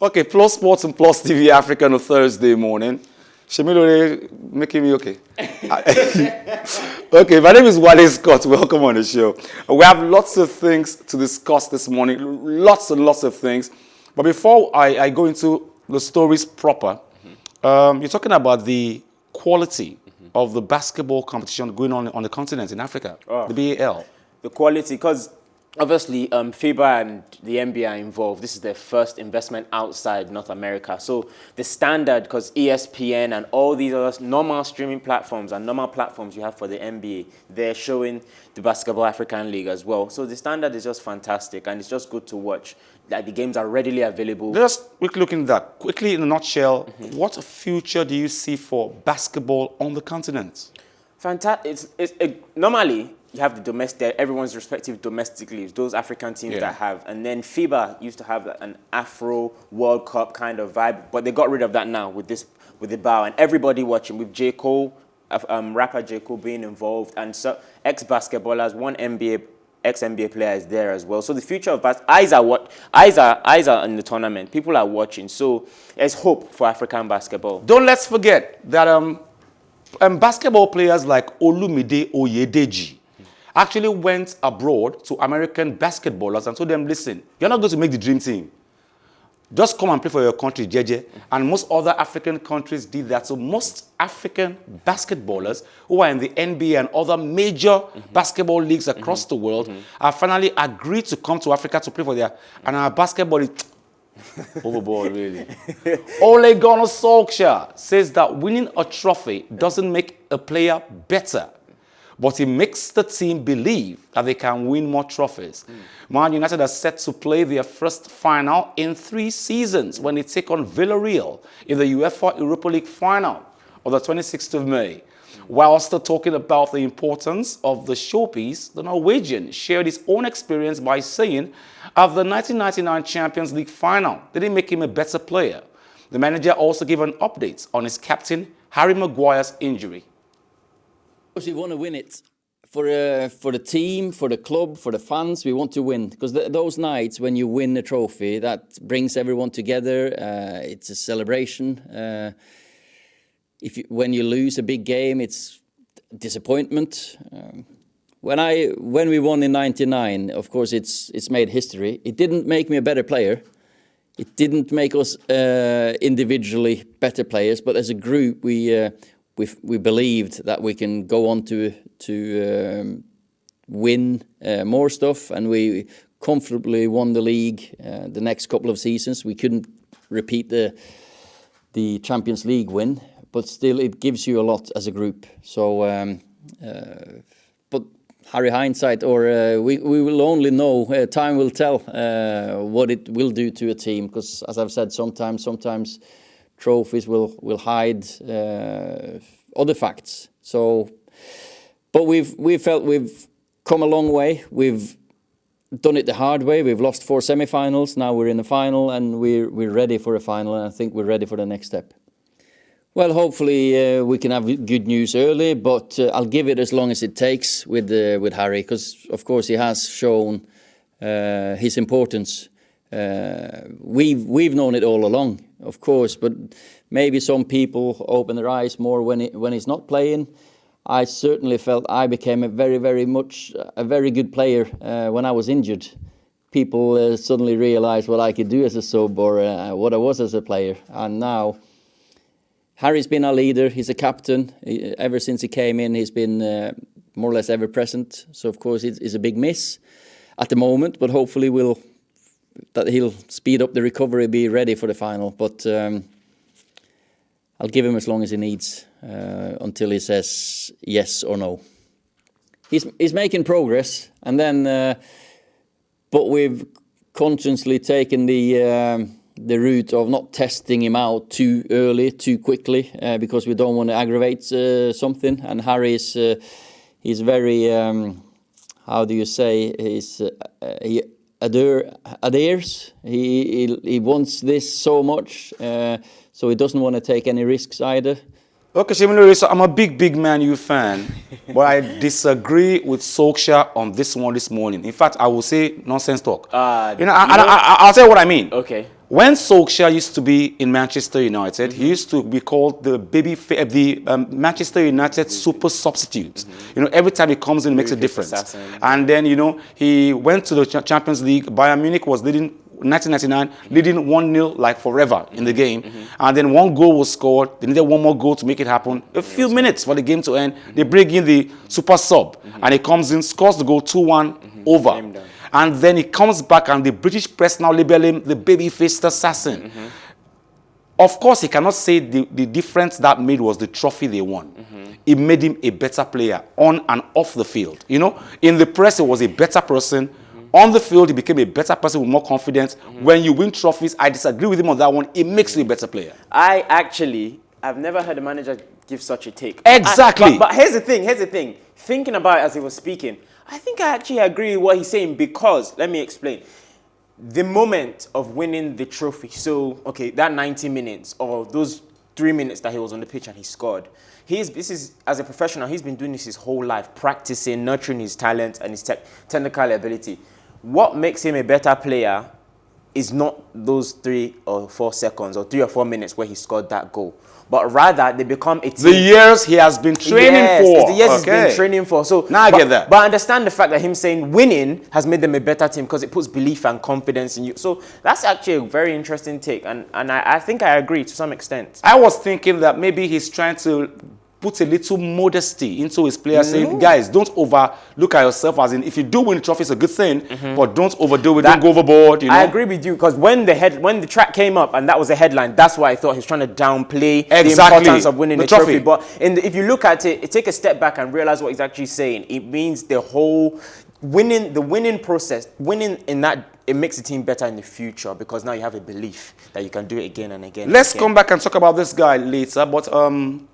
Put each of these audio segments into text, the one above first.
Okay, Plus Sports and Plus TV Africa on a Thursday morning. Shemilore making me okay. Okay, my name is Wale Scott. Welcome on the show. We have lots of things to discuss this morning. Lots and lots of things. But before I go into the stories proper, you're talking about the quality of the basketball competition going on the continent in Africa, the BAL. The quality, because obviously FIBA and the NBA are involved. This is their first investment outside North America. So the standard, because ESPN and all these other normal streaming platforms and normal platforms you have for the NBA, they're showing the Basketball African League as well. So the standard is just fantastic, and it's just good to watch. Like, the games are readily available. Just quickly looking at that. Quickly, in a nutshell, what future do you see for basketball on the continent? Fantastic. Normally, you have the domestic, everyone's respective domestic leagues, those African teams that have. And then FIBA used to have an Afro World Cup kind of vibe, but they got rid of that now with the BAL, and everybody watching, with J. Cole, rapper J. Cole being involved, and so ex-basketballers, one ex-NBA player is there as well. So the future of eyes are in the tournament. People are watching. So there's hope for African basketball. Don't let's forget that basketball players like Olumide Oyedeji actually went abroad to American basketballers and told them, listen, you're not going to make the dream team. Just come and play for your country, JJ. And most other African countries did that. So most African basketballers who are in the NBA and other major basketball leagues across the world have finally agreed to come to Africa to play for their... And our basketball is overboard, really. Ole Gunnar Solskjaer says that winning a trophy doesn't make a player better, but it makes the team believe that they can win more trophies. Man United are set to play their first final in 3 seasons when they take on Villarreal in the UEFA Europa League final on the 26th of May. While still talking about the importance of the showpiece, the Norwegian shared his own experience by saying, of the 1999 Champions League final, didn't make him a better player. The manager also gave an update on his captain, Harry Maguire's injury. We want to win it for the team, for the club, for the fans. We want to win, because those nights when you win a trophy, that brings everyone together. It's a celebration. When you lose a big game, it's disappointment. When we won in '99, of course, it's made history. It didn't make me a better player. It didn't make us individually better players, but as a group, we believed that we can go on to win more stuff, and we comfortably won the league the next couple of seasons. We couldn't repeat the Champions League win, but still it gives you a lot as a group. So, but Harry hindsight, or we will only know, time will tell what it will do to a team, because as I've said, sometimes trophies will hide other facts. So, but we felt we've come a long way. We've done it the hard way. We've lost 4 semi-finals. Now we're in the final, and we're ready for a final. And I think we're ready for the next step. Well, hopefully we can have good news early, but I'll give it as long as it takes with Harry, because of course he has shown his importance. We've known it all along, of course, but maybe some people open their eyes more when he's not playing. I certainly felt I became a very good player when I was injured. People suddenly realized what I could do as a sub, or what I was as a player. And now Harry's been our leader. He's a captain. Ever since he came in, he's been more or less ever present. So of course it's a big miss at the moment, but hopefully he'll speed up the recovery, be ready for the final. But I'll give him as long as he needs until he says yes or no. He's making progress, and then, but we've consciously taken the route of not testing him out too early, too quickly, because we don't want to aggravate something. And Harry he's very, how do you say, he adheres. He wants this so much, so he doesn't want to take any risks either. Okay, Shemilore, so I'm a big Man U fan, but I disagree with Solskjaer on this one this morning. In fact, I will say nonsense talk. I'll tell you what I mean. Okay. When Solskjaer used to be in Manchester United, he used to be called the Manchester United super substitute. You know, every time he comes in, he makes a difference. And then, you know, he went to the Champions League. Bayern Munich was leading 1999, leading 1-0 like forever in the game. And then one goal was scored. They needed one more goal to make it happen. A few minutes for the game to end. They bring in the super sub. And he comes in, scores the goal 2-1 over. And then he comes back and the British press now label him the baby-faced assassin. Of course, he cannot say the difference that made was the trophy they won. It made him a better player on and off the field. You know, in the press, he was a better person. On the field, he became a better person with more confidence. When you win trophies, I disagree with him on that one. It makes you a better player. I've never heard a manager give such a take. Exactly. But here's the thing. Thinking about it as he was speaking, I think I actually agree with what he's saying because, let me explain. The moment of winning the trophy, so, okay, that 90 minutes or those 3 minutes that he was on the pitch and he scored, as a professional, he's been doing this his whole life, practicing, nurturing his talent and his technical ability. What makes him a better player is not those 3 or 4 seconds or 3 or 4 minutes where he scored that goal. But rather, they become a team. The years he has been training for. It's the years he's been training for. So now I get that. But I understand the fact that him saying winning has made them a better team because it puts belief and confidence in you. So that's actually a very interesting take. And I think I agree to some extent. I was thinking that maybe he's trying to put a little modesty into his players, saying, guys, don't overlook at yourself, as in, if you do win the trophy, it's a good thing, but don't overdo it, don't go overboard, you know? I agree with you, because when the track came up and that was a headline, that's why I thought he was trying to downplay the importance of winning the trophy. But if you look at it, take a step back and realize what he's actually saying. It means the whole winning process, in that, it makes the team better in the future because now you have a belief that you can do it again and again. Let's come back and talk about this guy later. But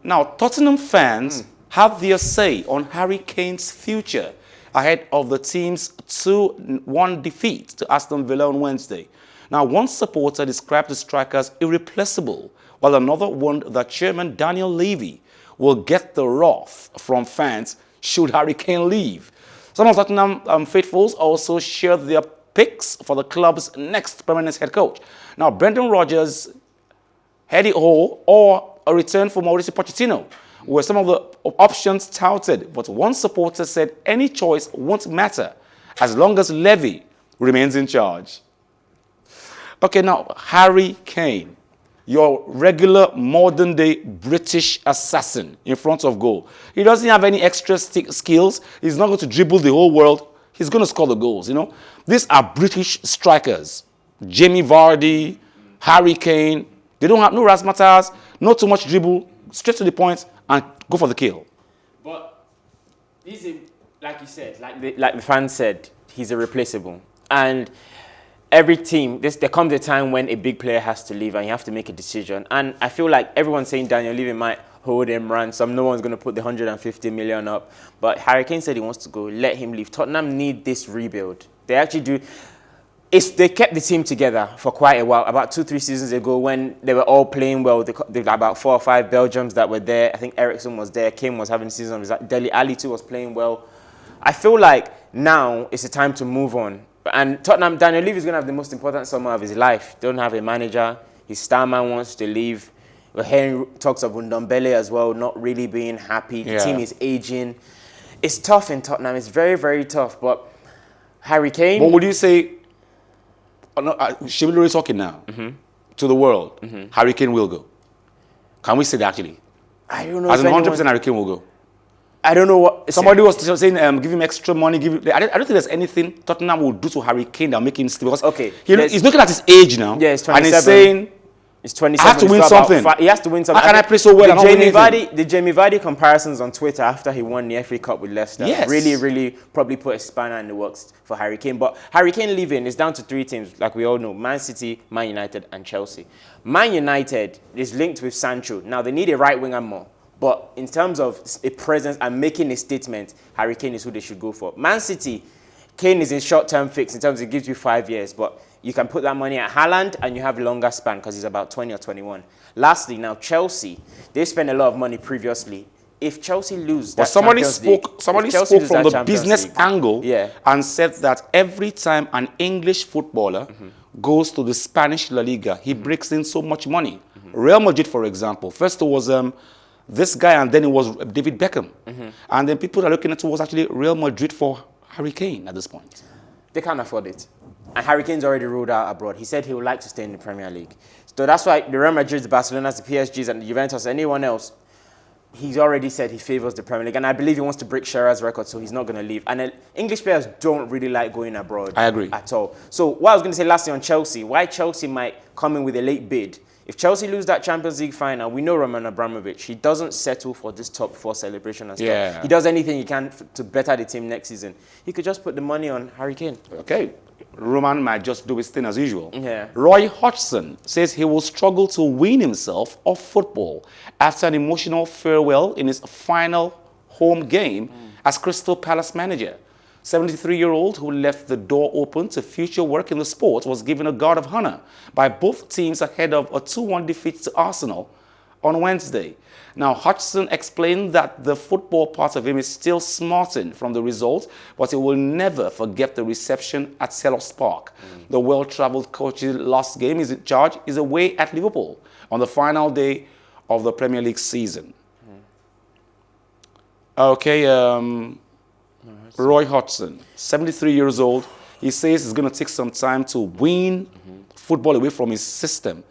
now, Tottenham fans have their say on Harry Kane's future ahead of the team's 2-1 defeat to Aston Villa on Wednesday. Now, one supporter described the striker as irreplaceable, while another warned that chairman Daniel Levy will get the wrath from fans should Harry Kane leave. Some of Tottenham faithfuls also shared their picks for the club's next permanent head coach. Now, Brendan Rodgers, Eddie Howe, or a return for Mauricio Pochettino were some of the options touted. But one supporter said any choice won't matter as long as Levy remains in charge. Okay, now, Harry Kane, your regular modern-day British assassin in front of goal. He doesn't have any extra skills. He's not going to dribble the whole world. He's going to score the goals, you know. These are British strikers. Jamie Vardy, Harry Kane. They don't have no razzmatazz, not too much dribble, straight to the point, and go for the kill. But like you said, like the fans said, he's irreplaceable. And every team, there comes a time when a big player has to leave and you have to make a decision. And I feel like everyone's saying Daniel Levy might hold him ransom. No one's going to put the 150 million up. But Harry Kane said he wants to go. Let him leave. Tottenham need this rebuild. They actually do. They kept the team together for quite a while. About 2-3 seasons ago when they were all playing well, they about 4 or 5 Belgians that were there. I think Ericsson was there. Kane was having a season. Dele Alli too was playing well. I feel like now it's a time to move on. And Tottenham, Daniel Levy is going to have the most important summer of his life. Don't have a manager. His star man wants to leave. We're hearing talks of Ndombele as well, not really being happy. The team is aging. It's tough in Tottenham. It's very, very tough. But Harry Kane... What would you say... Shibili talking now to the world. Harry Kane will go. Can we say that actually? I don't know. As in 100% Harry Kane will go. I don't know what... Somebody was saying, give him extra money. I don't think there's anything Tottenham will do to Harry Kane that will make him stay. Because he's looking at his age now. Yeah, he's 27. And he's saying... He's 27. I have to win something. He has to win something. How can I play so well? The Jamie Vardy comparisons on Twitter after he won the FA Cup with Leicester really probably put a spanner in the works for Harry Kane. But Harry Kane leaving is down to 3 teams, like we all know: Man City, Man United, and Chelsea. Man United is linked with Sancho. Now they need a right winger more. But in terms of a presence and making a statement, Harry Kane is who they should go for. Man City, Kane is in short-term fix in terms of it gives you 5 years, but you can put that money at Haaland and you have a longer span because he's about 20 or 21. Lastly, now Chelsea, they spent a lot of money previously. If Chelsea lose that somebody spoke from the business angle and said that every time an English footballer goes to the Spanish La Liga, he breaks in so much money. Real Madrid, for example, first it was this guy, and then it was David Beckham. And then people are looking at it was actually Real Madrid for Harry Kane at this point. They can't afford it. And Harry Kane's already ruled out abroad. He said he would like to stay in the Premier League. So that's why the Real Madrid, the Barcelonas, the PSGs, and the Juventus, anyone else, he's already said he favors the Premier League. And I believe he wants to break Shearer's record, so he's not going to leave. And English players don't really like going abroad. I agree. At all. So what I was going to say lastly on Chelsea, why Chelsea might come in with a late bid. If Chelsea lose that Champions League final, we know Roman Abramovich, he doesn't settle for this top 4 celebration and stuff. Yeah. He does anything he can to better the team next season. He could just put the money on Harry Kane. Okay. Roman might just do his thing as usual. Yeah. Roy Hodgson says he will struggle to wean himself off football after an emotional farewell in his final home game as Crystal Palace manager. 73-year-old who left the door open to future work in the sport was given a guard of honor by both teams ahead of a 2-1 defeat to Arsenal on Wednesday. Now, Hodgson explained that the football part of him is still smarting from the result, but he will never forget the reception at Selhurst Park. The well-traveled coach's last game is in charge is away at Liverpool on the final day of the Premier League season. Okay, Roy Hodgson, 73 years old. He says it's going to take some time to wean football away from his system.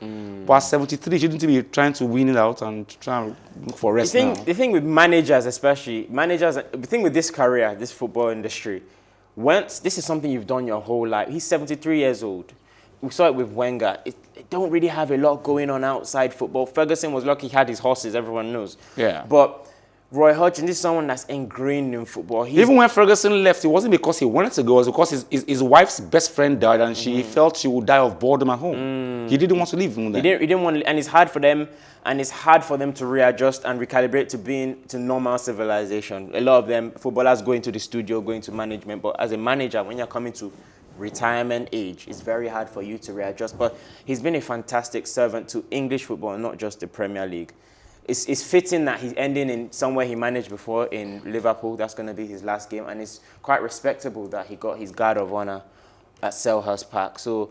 But at 73, he shouldn't be trying to wean it out and try and look for rest now. The thing with managers, especially, the thing with this career, this football industry, once this is something you've done your whole life. He's 73 years old. We saw it with Wenger. It don't really have a lot going on outside football. Ferguson was lucky he had his horses, everyone knows. Yeah. But Roy Hodgson, this is someone that's ingrained in football. Even when Ferguson left, it wasn't because he wanted to go, it was because his wife's best friend died and she felt she would die of boredom at home. He didn't want to leave from there. He didn't want to, and it's hard for them, to readjust and recalibrate to normal civilization. A lot of them, footballers go into the studio, go into management, but as a manager, when you're coming to retirement age, it's very hard for you to readjust. But he's been a fantastic servant to English football, not just the Premier League. It's fitting that he's ending in somewhere he managed before in Liverpool. That's going to be his last game. And it's quite respectable that he got his guard of honor at Selhurst Park. So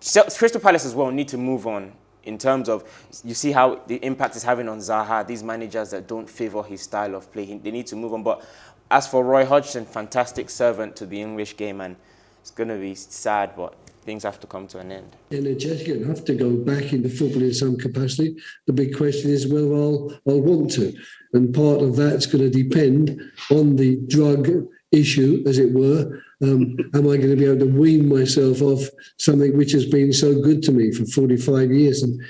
Crystal Palace as well need to move on in terms of, you see how the impact is having on Zaha, these managers that don't favor his style of play. They need to move on. But as for Roy Hodgson, fantastic servant to the English game. And it's going to be sad, but things have to come to an end. Energetic and have to go back into football in some capacity. The big question is whether I'll want to. And part of that's going to depend on the drug issue, as it were. Am I going to be able to wean myself off something which has been so good to me for 45 years and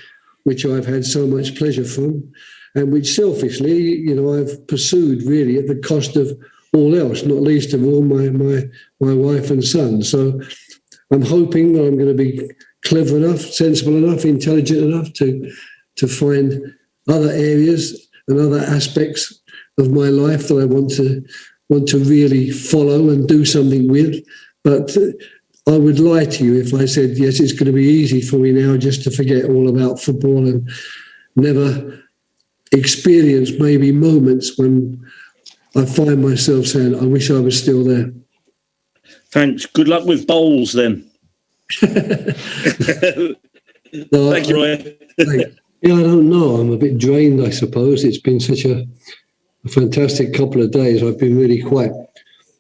which I've had so much pleasure from, and which selfishly, I've pursued really at the cost of all else, not least of all my wife and son. So I'm hoping that I'm going to be clever enough, sensible enough, intelligent enough to find other areas and other aspects of my life that I want to really follow and do something with. But I would lie to you if I said, yes, it's going to be easy for me now just to forget all about football and never experience maybe moments when I find myself saying, I wish I was still there. Thanks. Good luck with bowls then. No, Thank you, Roy. Yeah, I don't know. I'm a bit drained, I suppose. It's been such a fantastic couple of days. I've been really quite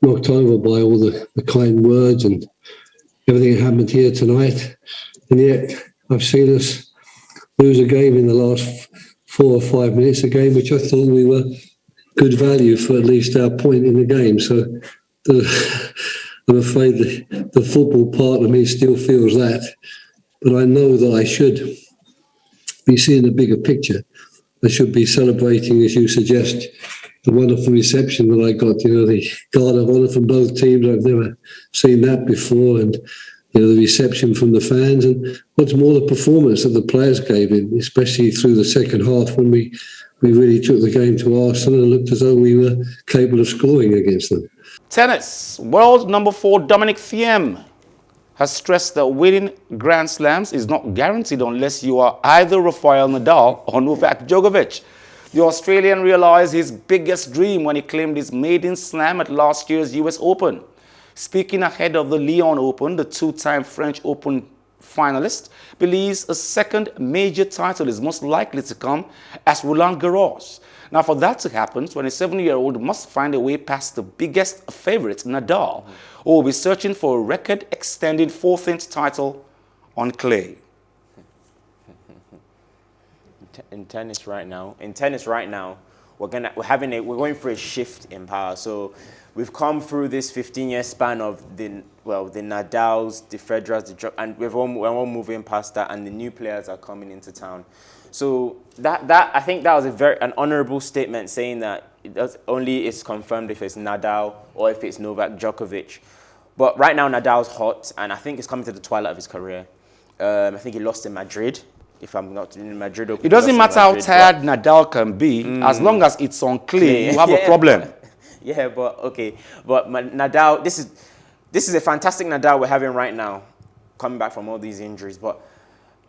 knocked over by all the kind words and everything that happened here tonight. And yet I've seen us lose a game in the last 4 or 5 minutes, a game which I thought we were good value for at least our point in the game. So I'm afraid the football part of me still feels that. But I know that I should be seeing the bigger picture. I should be celebrating, as you suggest, the wonderful reception that I got, the guard of honour from both teams. I've never seen that before. And, the reception from the fans. And what's more, the performance that the players gave in, especially through the second half when we really took the game to Arsenal and looked as though we were capable of scoring against them. Tennis. World number 4 Dominic Thiem has stressed that winning Grand Slams is not guaranteed unless you are either Rafael Nadal or Novak Djokovic. The Australian realized his biggest dream when he claimed his maiden slam at last year's US Open. Speaking ahead of the Lyon Open, the 2-time French Open finalist, believes a second major title is most likely to come as Roland Garros. Now, for that to happen, 27-year-old must find a way past the biggest favorite, Nadal, who will be searching for a record-extending 14th title on clay. In tennis right now, we're going through a shift in power. So we've come through this 15-year span of the Nadals, the Federers, and we're all moving past that, and the new players are coming into town. So that I think that was an honourable statement, saying that it's confirmed if it's Nadal or if it's Novak Djokovic. But right now Nadal's hot, and I think it's coming to the twilight of his career. I think he lost in Madrid. If I'm not in Madrid, it doesn't matter how tired Nadal can be, as long as it's on clay, you have a problem. Yeah, but okay. But Nadal, this is a fantastic Nadal we're having right now, coming back from all these injuries. But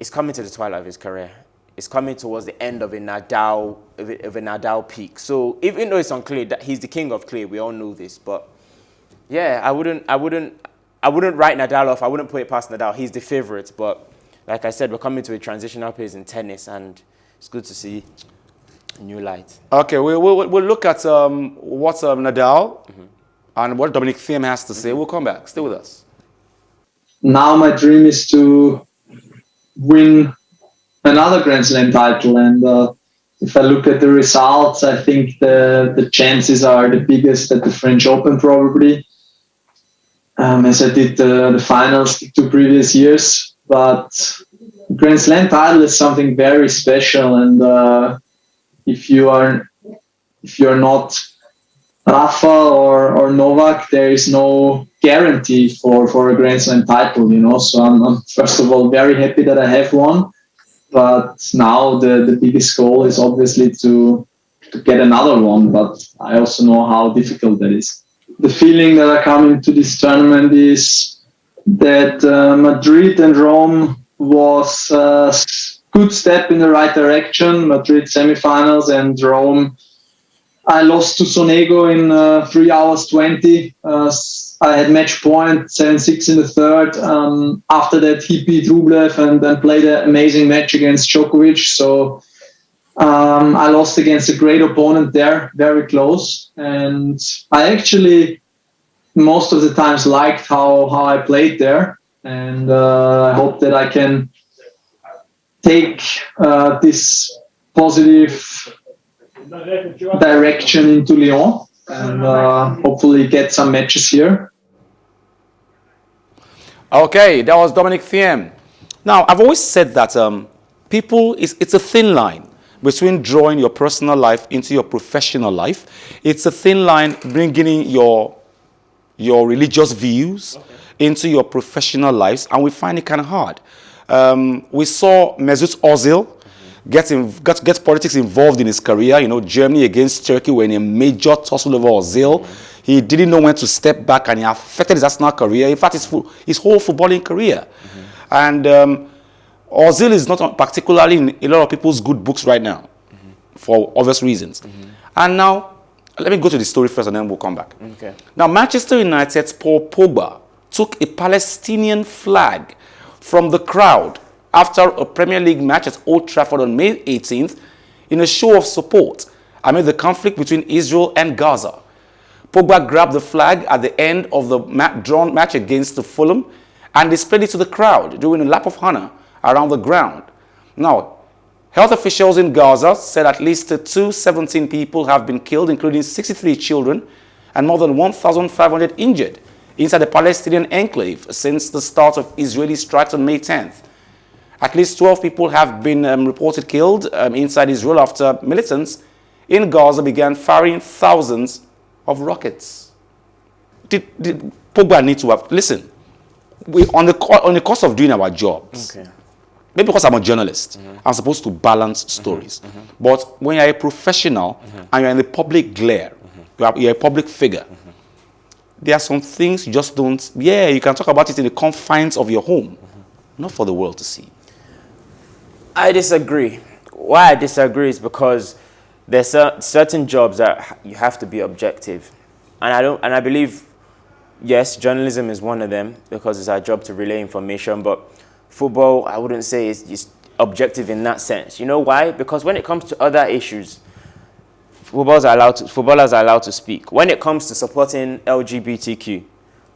it's coming to the twilight of his career. It's coming towards the end of a Nadal peak. So even though it's on clay, that he's the king of clay, we all know this. But yeah, I wouldn't write Nadal off. I wouldn't put it past Nadal. He's the favorite. But like I said, we're coming to a transitional phase in tennis, and it's good to see new light. Okay, we'll look at what Nadal and what Dominic Thiem has to say. We'll come back. Stay with us. Now my dream is to win another Grand Slam title, and if I look at the results, I think the chances are the biggest at the French Open probably, as I did the finals the 2 previous years. But Grand Slam title is something very special, and if you're not Rafa or Novak, there is no guarantee for a Grand Slam title, you know. So I'm first of all very happy that I have one, but now the biggest goal is obviously to get another one. But I also know how difficult that is. The feeling that I come into this tournament is that Madrid and Rome was a good step in the right direction. Madrid semifinals, and Rome, I lost to Sonego in 3 hours 20. I had match point 7-6 in the third. After that, he beat Rublev and then played an amazing match against Djokovic. So I lost against a great opponent there, very close. And I actually most of the times liked how I played there, and I hope that I can take this positive direction into Lyon and hopefully get some matches here. Okay, that was Dominic Thiem. Now, I've always said that it's a thin line between drawing your personal life into your professional life. It's a thin line bringing in your religious views into your professional lives, and we find it kind of hard. We saw Mesut Ozil get politics involved in his career. You know, Germany against Turkey were in a major tussle over Ozil. He didn't know when to step back, and he affected his national career. In fact, his whole footballing career. And Ozil is not particularly in a lot of people's good books right now, for obvious reasons. And now, let me go to the story first, and then we'll come back. Okay. Now, Manchester United's Paul Pogba took a Palestinian flag from the crowd after a Premier League match at Old Trafford on May 18th in a show of support amid the conflict between Israel and Gaza. Pogba grabbed the flag at the end of the drawn match against Fulham and displayed it to the crowd during a lap of honor around the ground. Now, health officials in Gaza said at least 217 people have been killed, including 63 children, and more than 1,500 injured inside the Palestinian enclave since the start of Israeli strikes on May 10th. At least 12 people have been reported killed inside Israel after militants in Gaza began firing thousands of rockets. Did Pogba need to have... Listen, on the course of doing our jobs, maybe because I'm a journalist, I'm supposed to balance stories. But when you're a professional and you're in the public glare, you're a public figure, there are some things you just don't... Yeah, you can talk about it in the confines of your home, not for the world to see. I disagree. Why I disagree is because there's certain jobs that you have to be objective. And I believe, yes, journalism is one of them because it's our job to relay information. But football, I wouldn't say is objective in that sense. You know why? Because when it comes to other issues, footballers are allowed to speak. When it comes to supporting LGBTQ,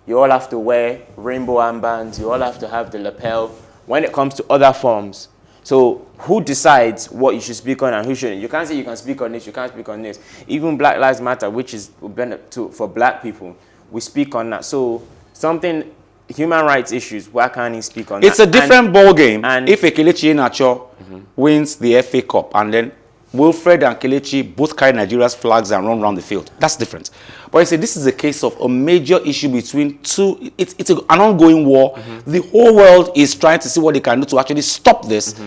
you all have to wear rainbow armbands. You all have to have the lapel. When it comes to other forms, so who decides what you should speak on and who shouldn't? You can't say you can speak on this, you can't speak on this. Even Black Lives Matter, which is for black people, we speak on that. So something, human rights issues, why can't he speak on that? It's a different ball game if Kelechi Iheanacho wins the FA Cup and then Wilfred and Kelechi both carry Nigeria's flags and run around the field. That's different. But I say this is a case of a major issue between two. It's an ongoing war. The whole world is trying to see what they can do to actually stop this.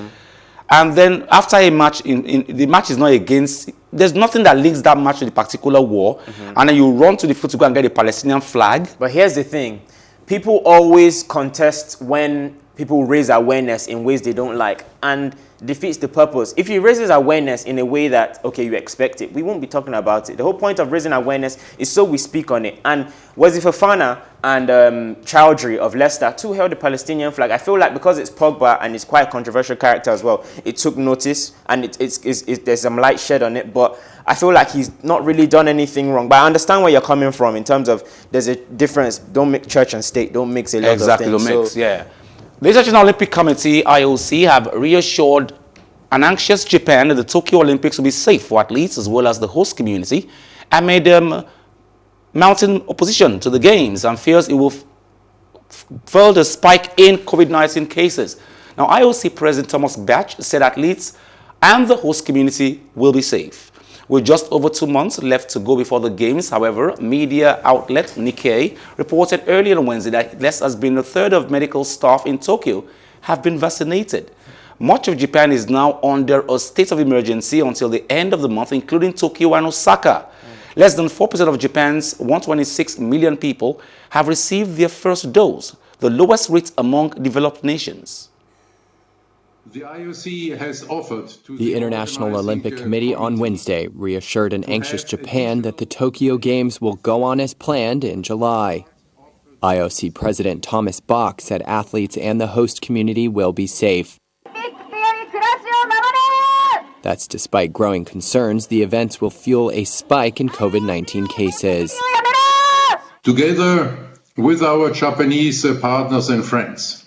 And then after a match, the match is not against. There's nothing that links that match to the particular war. And then you run to the field to go and get a Palestinian flag. But here's the thing. People always contest when people raise awareness in ways they don't like, and defeats the purpose. If you raise awareness in a way that, okay, you expect it, we won't be talking about it. The whole point of raising awareness is so we speak on it. And Wesley Fofana and Chowdhury of Leicester, too, held the Palestinian flag. I feel like because it's Pogba and it's quite a controversial character as well, it took notice and there's some light shed on it. But I feel like he's not really done anything wrong. But I understand where you're coming from in terms of there's a difference. Don't mix church and state. Don't mix a lot of things. Exactly, don't mix, yeah. The International Olympic Committee, IOC, have reassured an anxious Japan that the Tokyo Olympics will be safe for athletes as well as the host community amid mounting opposition to the Games and fears it will further spike in COVID-19 cases. Now, IOC President Thomas Bach said athletes and the host community will be safe. With just over 2 months left to go before the Games, however, media outlet Nikkei reported earlier on Wednesday that less has been a third of medical staff in Tokyo have been vaccinated. Much of Japan is now under a state of emergency until the end of the month, including Tokyo and Osaka. Less than 4% of Japan's 126 million people have received their first dose, the lowest rate among developed nations. The IOC has offered to the International Olympic Committee on Wednesday reassured an anxious Japan that the Tokyo Games will go on as planned in July. IOC President Thomas Bach said athletes and the host community will be safe. That's despite growing concerns the events will fuel a spike in COVID-19 cases. Together with our Japanese partners and friends,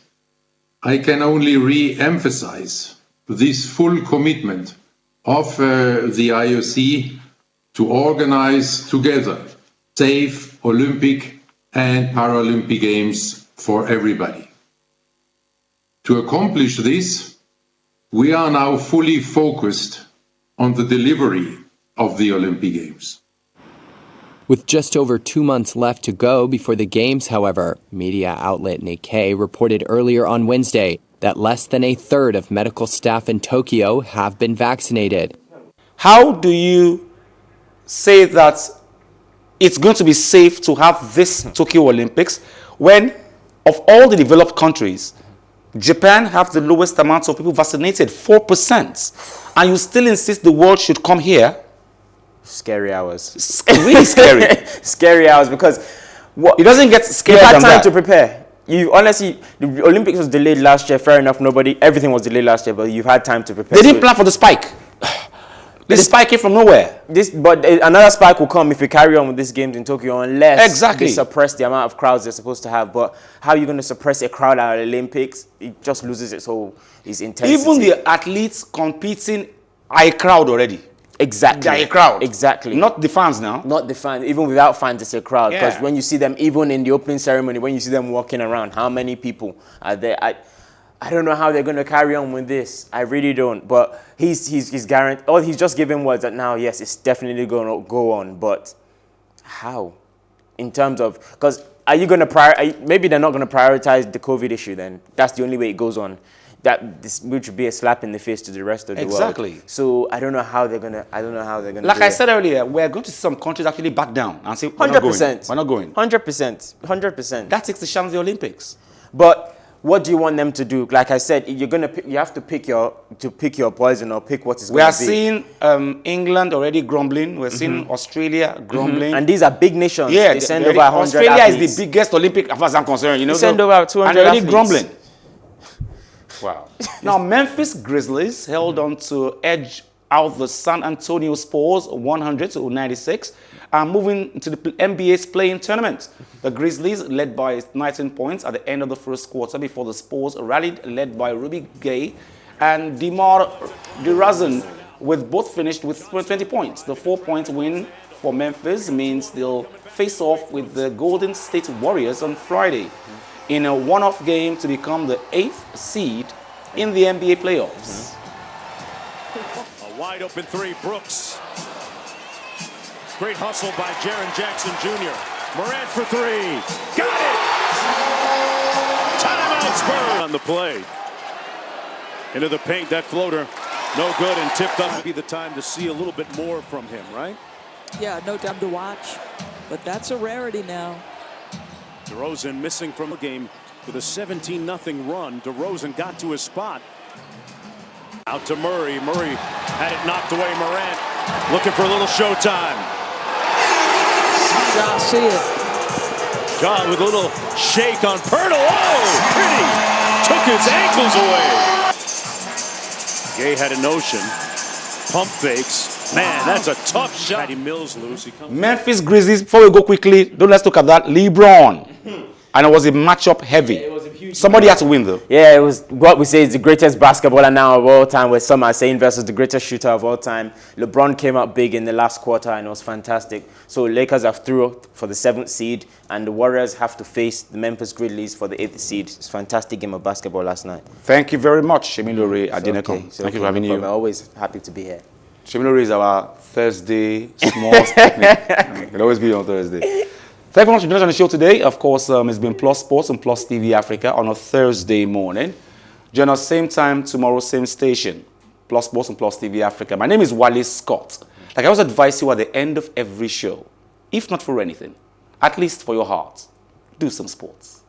I can only re-emphasize this full commitment of the IOC to organize together safe Olympic and Paralympic Games for everybody. To accomplish this, we are now fully focused on the delivery of the Olympic Games. With just over 2 months left to go before the Games, however, media outlet Nikkei reported earlier on Wednesday that less than a third of medical staff in Tokyo have been vaccinated. How do you say that it's going to be safe to have this Tokyo Olympics when, of all the developed countries, Japan have the lowest amount of people vaccinated, 4%, and you still insist the world should come here? Scary hours. Really scary. Scary hours because it doesn't get scary. You had time to prepare. Honestly, the Olympics was delayed last year. Fair enough. Everything was delayed last year, but you've had time to prepare. They didn't plan for the spike. This spike came from nowhere. But another spike will come if we carry on with these games in Tokyo, unless they suppress the amount of crowds they're supposed to have. But how are you going to suppress a crowd at the Olympics? It just loses its intensity. Even the athletes competing are a crowd already. Exactly. They're a crowd. Exactly. Not the fans now. Not the fans. Even without fans, it's a crowd. Because when you see them, even in the opening ceremony, when you see them walking around, how many people are there? I don't know how they're going to carry on with this. I really don't. But he's guaranteed. Oh, he's just giving words that now, yes, it's definitely going to go on. But how? In terms of, because are you going to maybe they're not going to prioritize the COVID issue then. That's the only way it goes on. Which would be a slap in the face to the rest of the world. Exactly. So I don't know how they're gonna. Like I said earlier, we're going to see some countries actually back down and say 100%. We're not going. 100%. 100%. That takes the sham of the Olympics. But what do you want them to do? Like I said, you have to pick your poison or pick what is going to be. We are seeing England already grumbling. We're seeing Australia grumbling. And these are big nations. Yeah, they send over 100 Australia athletes. is the biggest Olympic, as far as I'm concerned. You know, they send over 200 and they're already athletes. grumbling. Wow. Now, Memphis Grizzlies held on to edge out the San Antonio Spurs 100-96 and moving into the NBA's play-in tournament. The Grizzlies led by 19 points at the end of the first quarter before the Spurs rallied, led by Rudy Gay and DeMar DeRozan, with both finished with 20 points. The 4-point win for Memphis means they'll face off with the Golden State Warriors on Friday in a one-off game to become the 8th seed in the NBA playoffs. A wide open three, Brooks. Great hustle by Jaren Jackson Jr. Morant for three. Got it! Timeout Spurs on the play. Into the paint, that floater. No good and tipped up. Would be the time to see a little bit more from him, right? Yeah, no time to watch. But that's a rarity now. DeRozan missing from the game with a 17-0 run. DeRozan got to his spot. Out to Murray. Murray had it knocked away. Morant looking for a little showtime. Ja, see it. John with a little shake on Pirtle. Oh, pretty. Took his ankles away. Gay had a notion. Pump fakes. Man, that's a tough shot. Patty Mills loose. Memphis Grizzlies, before we go quickly, let's look at that. LeBron. And it was a matchup heavy. It was a huge Somebody had to win, though. Yeah, it was what we say is the greatest basketballer now of all time, where some are saying versus the greatest shooter of all time. LeBron came out big in the last quarter and it was fantastic. So Lakers have through for the 7th seed and the Warriors have to face the Memphis Grizzlies for the 8th seed. It's a fantastic game of basketball last night. Thank you very much, Shemilore Adenekon. Thank you for having you. I'm always happy to be here. Shemilore is our Thursday small technique. He'll always be on Thursday. Thank you very much for joining us on the show today. Of course, it's been Plus Sports and Plus TV Africa on a Thursday morning. Join us same time tomorrow, same station. Plus Sports and Plus TV Africa. My name is Wale Scott. Like I always advise you at the end of every show, if not for anything, at least for your heart, do some sports.